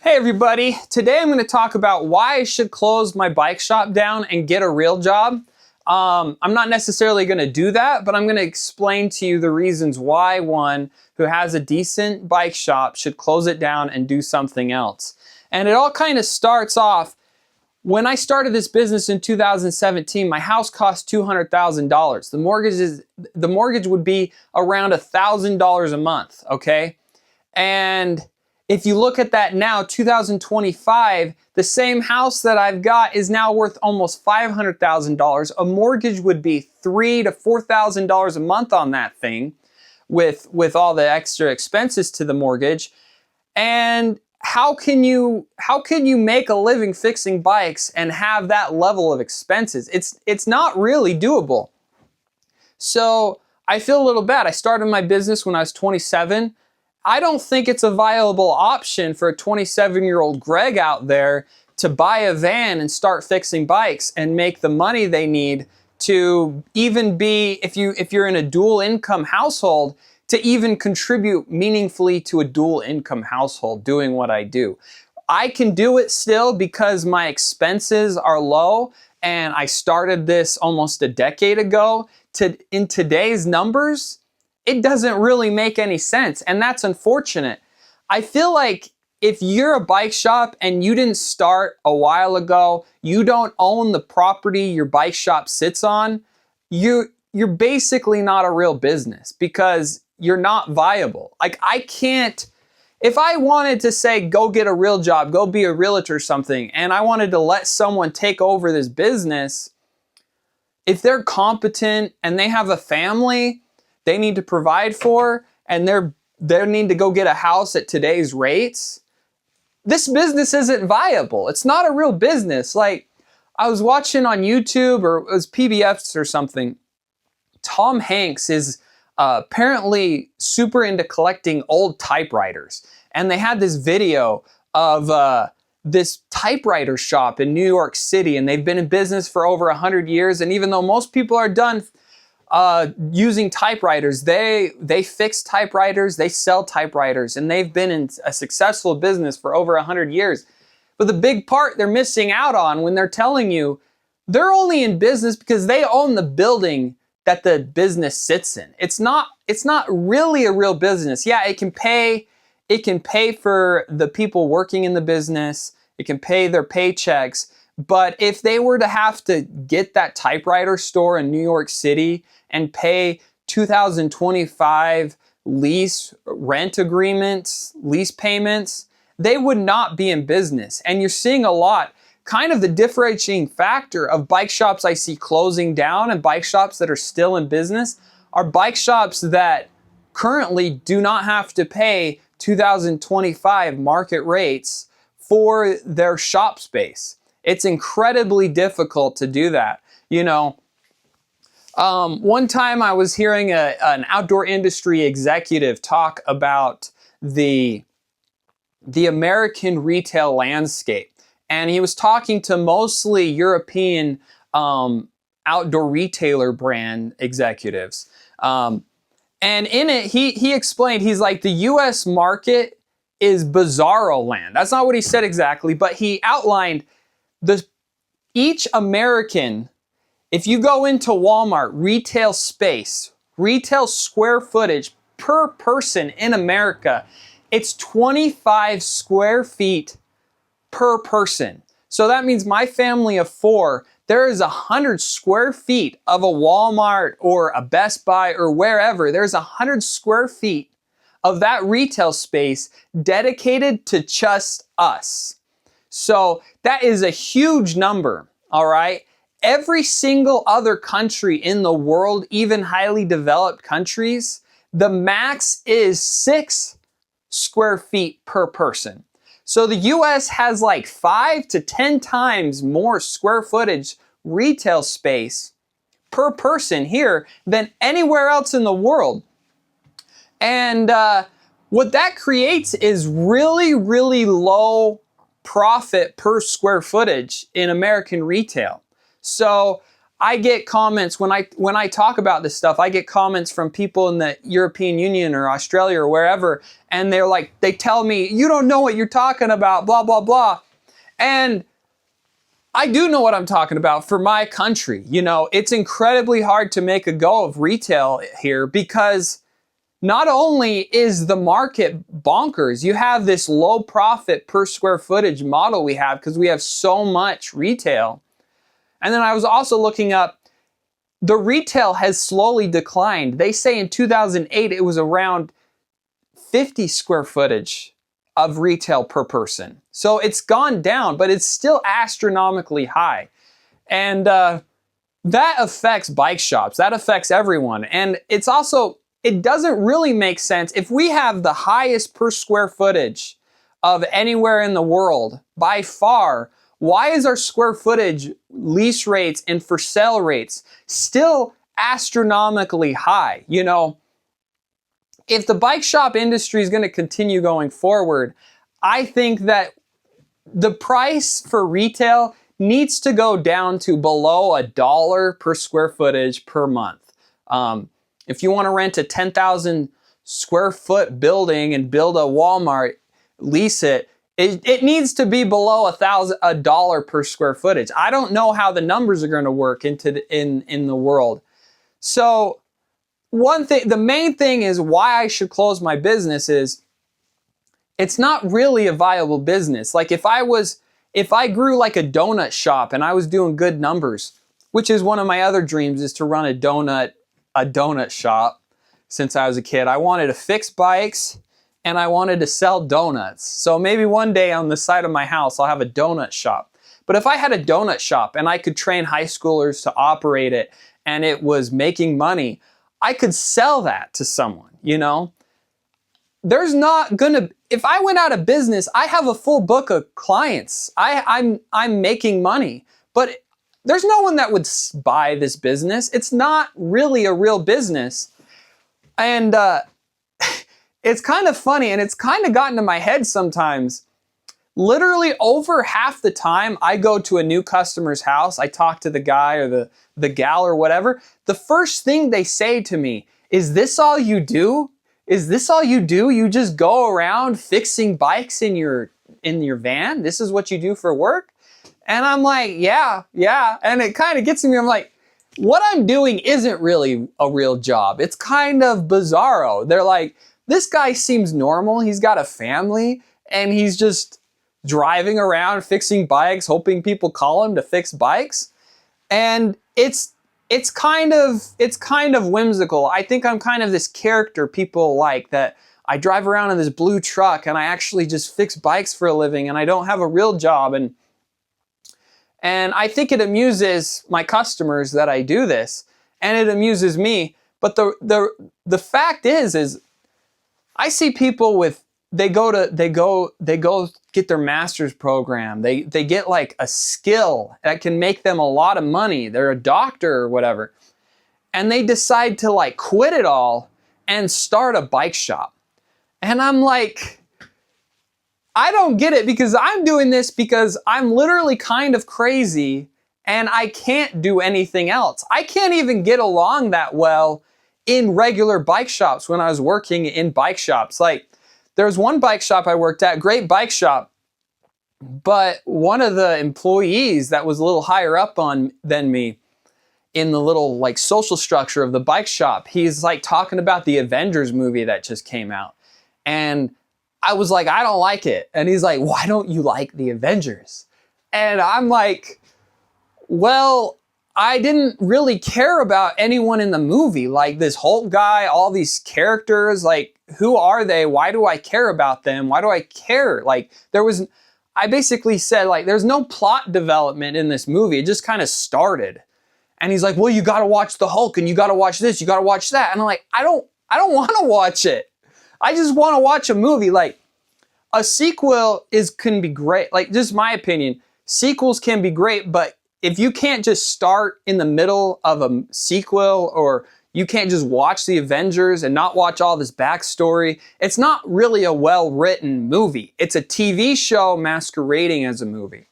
Hey everybody, today I'm going to talk about why I should close my bike shop down and get a real job. I'm not necessarily going to do that, but I'm going to explain to you the reasons why one who has a decent bike shop should close it down and do something else. And it all kind of starts off, when I started this business in 2017, my house cost $200,000. The mortgage would be around $1,000 a month, okay? And if you look at that now, 2025, the same house that I've got is now worth almost $500,000. A mortgage would be $3,000 to $4,000 a month on that thing with all the extra expenses to the mortgage. And how can you make a living fixing bikes and have that level of expenses? It's not really doable. So I feel a little bad. I started my business when I was 27. I don't think it's a viable option for a 27-year-old Greg out there to buy a van and start fixing bikes and make the money they need to even be, if you're in a dual income household, to even contribute meaningfully to a dual income household doing what I do. I can do it still because my expenses are low, and I started this almost a decade ago. In today's numbers, it doesn't really make any sense, and that's unfortunate. I feel like if you're a bike shop and you didn't start a while ago, you don't own the property your bike shop sits on, you're basically not a real business because you're not viable. Like, I can't, if I wanted to say, go get a real job, go be a realtor or something, and I wanted to let someone take over this business, if they're competent and they have a family they need to provide for, and they need to go get a house at today's rates, this business isn't viable. It's not a real business. Like, I was watching on YouTube, or it was PBS or something. Tom Hanks is apparently super into collecting old typewriters. And they had this video of this typewriter shop in New York City, and they've been in business for over 100 years. And even though most people are done using typewriters, they fix typewriters, they sell typewriters, and they've been in a successful business for over 100 years. But the big part they're missing out on when they're telling you they're only in business because they own the building that the business sits in. It's not really a real business. Yeah, it can pay for the people working in the business, it can pay their paychecks. But if they were to have to get that typewriter store in New York City and pay 2025 lease rent agreements, lease payments, they would not be in business. And you're seeing a lot, kind of the differentiating factor of bike shops I see closing down and bike shops that are still in business are bike shops that currently do not have to pay 2025 market rates for their shop space. It's incredibly difficult to do that. You know, one time I was hearing an outdoor industry executive talk about the American retail landscape. And he was talking to mostly European outdoor retailer brand executives. And in it, he explained, he's like, the US market is bizarro land. That's not what he said exactly, but he outlined each American, if you go into Walmart, retail space, retail square footage per person in America, it's 25 square feet per person. So that means my family of 4, there is 100 square feet of a Walmart or a Best Buy or wherever. There's 100 square feet of that retail space dedicated to just us. So that is a huge number, all right? Every single other country in the world, even highly developed countries, the max is 6 square feet per person. So the US has like 5 to 10 times more square footage retail space per person here than anywhere else in the world. And what that creates is really, really low profit per square footage in American retail. So I get comments when I talk about this stuff. I get comments from people in the European Union or Australia or wherever, and they're like, they tell me, you don't know what you're talking about, blah, blah, blah. And I do know what I'm talking about for my country. You know, it's incredibly hard to make a go of retail here because not only is the market bonkers, you have this low profit per square footage model we have because we have so much retail. And then I was also looking up, the retail has slowly declined. They say in 2008, it was around 50 square footage of retail per person. So it's gone down, but it's still astronomically high. And that affects bike shops. That affects everyone. And it's also, it doesn't really make sense. If we have the highest per square footage of anywhere in the world, by far, why is our square footage lease rates and for sale rates still astronomically high? You know, if the bike shop industry is going to continue going forward, I think that the price for retail needs to go down to below $1 per square footage per month. If you want to rent a 10,000 square foot building and build a Walmart, lease it, it needs to be below $1 per square footage. I don't know how the numbers are going to work in the world. So one thing, the main thing is why I should close my business is it's not really a viable business. Like if I grew like a donut shop and I was doing good numbers, which is one of my other dreams, is to run a donut shop since I was a kid. I wanted to fix bikes and I wanted to sell donuts. So maybe one day on the side of my house, I'll have a donut shop. But if I had a donut shop and I could train high schoolers to operate it and it was making money, I could sell that to someone, you know? There's not gonna, if I went out of business, I have a full book of clients. I'm making money, but there's no one that would buy this business. It's not really a real business. And it's kind of funny, and it's kind of gotten to my head sometimes. Literally over half the time I go to a new customer's house, I talk to the guy or the gal or whatever, the first thing they say to me, is this all you do? Is this all you do? You just go around fixing bikes in your van? This is what you do for work? And I'm like, yeah. And it kind of gets to me, I'm like, what I'm doing isn't really a real job. It's kind of bizarro. They're like, this guy seems normal. He's got a family and he's just driving around fixing bikes, hoping people call him to fix bikes. And it's kind of whimsical. I think I'm kind of this character people like, that I drive around in this blue truck and I actually just fix bikes for a living and I don't have a real job. And I think it amuses my customers that I do this, and it amuses me. But the fact is I see people with, they go get their master's program. They get like a skill that can make them a lot of money. They're a doctor or whatever. And they decide to like quit it all and start a bike shop. And I'm like, I don't get it, because I'm doing this because I'm literally kind of crazy and I can't do anything else. I can't even get along that well in regular bike shops when I was working in bike shops. Like, there's one bike shop I worked at, great bike shop, but one of the employees that was a little higher up than me in the little like social structure of the bike shop, he's like talking about the Avengers movie that just came out. And I was like, I don't like it. And he's like, why don't you like the Avengers? And I'm like, well, I didn't really care about anyone in the movie. Like this Hulk guy, all these characters, like, who are they? Why do I care about them? Why do I care? Like, I basically said, like, there's no plot development in this movie. It just kind of started. And he's like, well, you got to watch the Hulk and you got to watch this, you got to watch that. And I'm like, I don't want to watch it. I just want to watch a movie. Like, a sequel can be great. Like, just my opinion, sequels can be great, but if you can't just start in the middle of a sequel, or you can't just watch the Avengers and not watch all this backstory, it's not really a well-written movie. It's a TV show masquerading as a movie.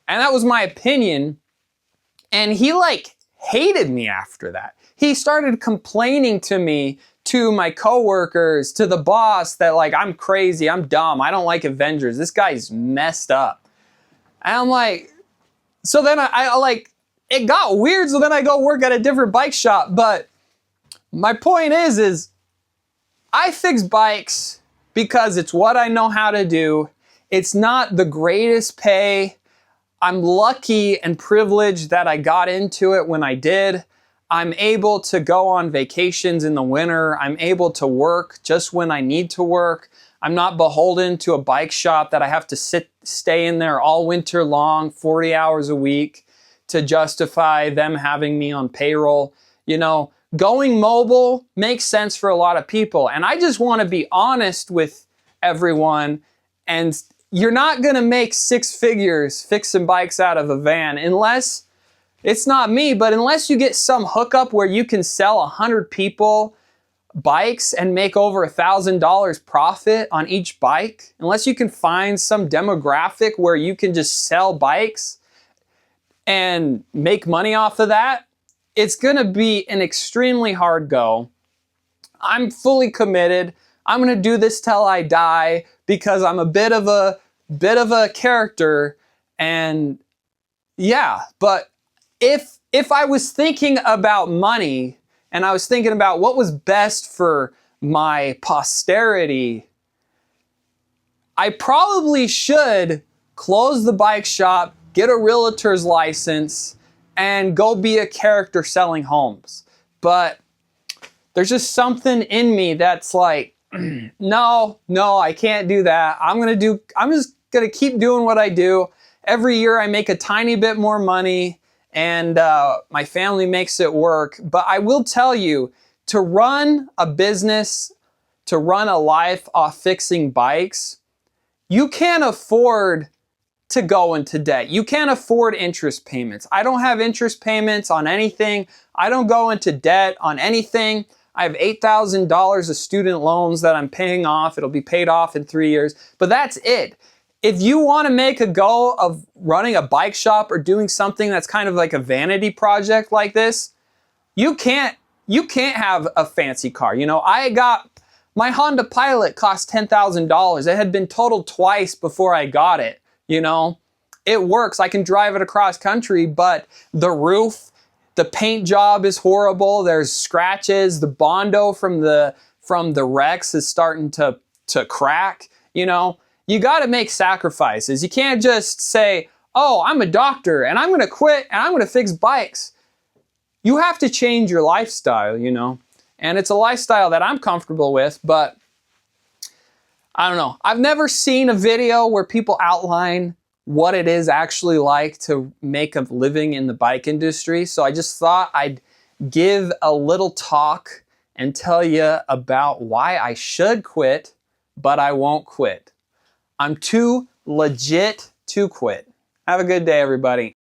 And that was my opinion. And he like hated me after that. He started complaining to me, to my coworkers, to the boss, that like, I'm crazy, I'm dumb, I don't like Avengers, this guy's messed up. And I'm like, so then I like, it got weird, so then I go work at a different bike shop. But my point is I fix bikes because it's what I know how to do. It's not the greatest pay. I'm lucky and privileged that I got into it when I did. I'm able to go on vacations in the winter. I'm able to work just when I need to work. I'm not beholden to a bike shop that I have to stay in there all winter long, 40 hours a week, to justify them having me on payroll. You know, going mobile makes sense for a lot of people. And I just want to be honest with everyone. And you're not going to make 6 figures fixing bikes out of a van unless, it's not me, but unless you get some hookup where you can sell 100 people bikes and make over $1,000 profit on each bike, unless you can find some demographic where you can just sell bikes and make money off of that, it's going to be an extremely hard go. I'm fully committed. I'm going to do this till I die because I'm a bit of a character. And yeah, but if I was thinking about money and I was thinking about what was best for my posterity, I probably should close the bike shop, get a realtor's license, and go be a character selling homes. But there's just something in me that's like, no, I can't do that. I'm just gonna keep doing what I do. Every year I make a tiny bit more money and my family makes it work. But I will tell you, to run a business, to run a life off fixing bikes, you can't afford to go into debt. You can't afford interest payments. I don't have interest payments on anything. I don't go into debt on anything. I have $8,000 of student loans that I'm paying off. It'll be paid off in 3 years, but that's it. If you want to make a go of running a bike shop or doing something that's kind of like a vanity project like this, you can't have a fancy car. You know, my Honda Pilot cost $10,000. It had been totaled twice before I got it. You know, it works. I can drive it across country, but the roof, the paint job is horrible. There's scratches. The Bondo from the Rex is starting to crack. You know, you got to make sacrifices. You can't just say, oh, I'm a doctor and I'm going to quit and I'm going to fix bikes. You have to change your lifestyle, you know, and it's a lifestyle that I'm comfortable with, but I don't know. I've never seen a video where people outline what it is actually like to make a living in the bike industry. So I just thought I'd give a little talk and tell you about why I should quit, but I won't quit. I'm too legit to quit. Have a good day, everybody.